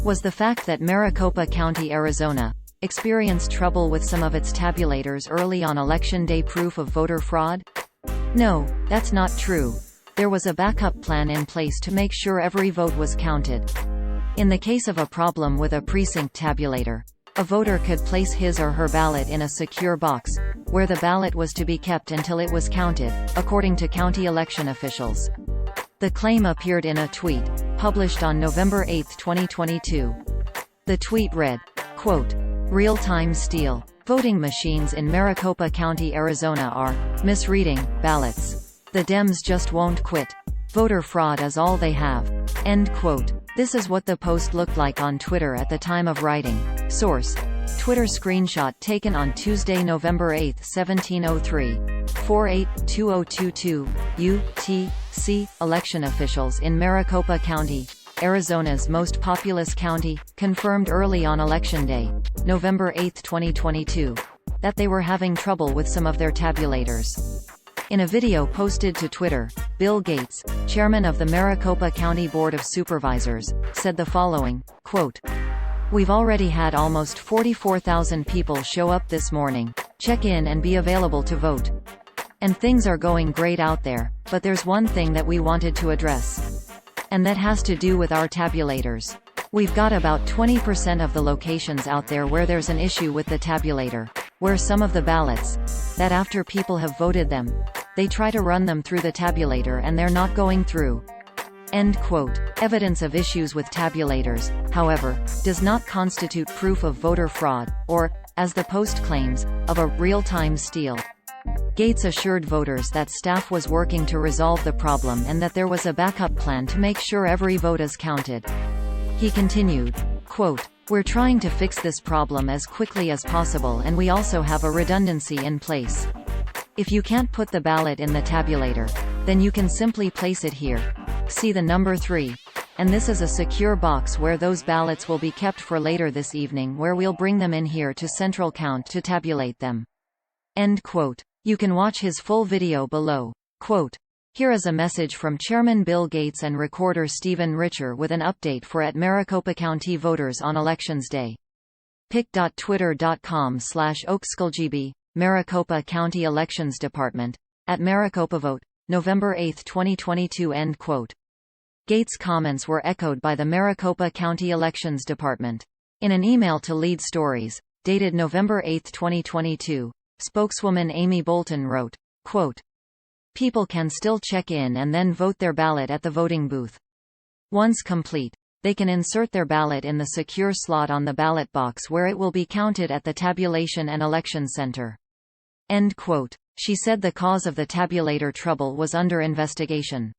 was the fact that Maricopa County, Arizona, experienced trouble with some of its tabulators early on Election Day proof of voter fraud? No, that's not true. There was a backup plan in place to make sure every vote was counted. In the case of a problem with a precinct tabulator, a voter could place his or her ballot in a secure box, where the ballot was to be kept until it was counted, according to county election officials. The claim appeared in a tweet, published on November 8, 2022. The tweet read, quote, "Real-time steal. Voting machines in Maricopa County, Arizona are misreading ballots. The Dems just won't quit. Voter fraud is all they have." End quote. This is what the post looked like on Twitter at the time of writing. Source: Twitter screenshot taken on Tuesday, November 8, 1703. 482022 UTC. Election officials in Maricopa County, Arizona's most populous county, confirmed early on Election Day, November 8, 2022, that they were having trouble with some of their tabulators. In a video posted to Twitter, Bill Gates, chairman of the Maricopa County Board of Supervisors, said the following, quote, "We've already had almost 44,000 people show up this morning, check in and be available to vote. And things are going great out there, but there's one thing that we wanted to address. And that has to do with our tabulators. We've got about 20% of the locations out there where there's an issue with the tabulator, where some of the ballots, that after people have voted them, they try to run them through the tabulator and they're not going through." End quote. Evidence of issues with tabulators, however, does not constitute proof of voter fraud, or, as the post claims, of a real-time steal. Gates assured voters that staff was working to resolve the problem and that there was a backup plan to make sure every vote is counted. He continued, quote, "We're trying to fix this problem as quickly as possible and we also have a redundancy in place. If you can't put the ballot in the tabulator, then you can simply place it here. See the number 3. And this is a secure box where those ballots will be kept for later this evening, where we'll bring them in here to central count to tabulate them." End quote. You can watch his full video below. Quote, "Here is a message from Chairman Bill Gates and Recorder Stephen Richer with an update for at Maricopa County voters on Elections Day. pic.twitter.com/oakskullgb, Maricopa County Elections Department, at Maricopa Vote, November 8, 2022." End quote. Gates' comments were echoed by the Maricopa County Elections Department. In an email to Lead Stories, dated November 8, 2022, spokeswoman Amy Bolton wrote, quote, "People can still check in and then vote their ballot at the voting booth. Once complete, they can insert their ballot in the secure slot on the ballot box where it will be counted at the Tabulation and Election Center." End quote. She said the cause of the tabulator trouble was under investigation.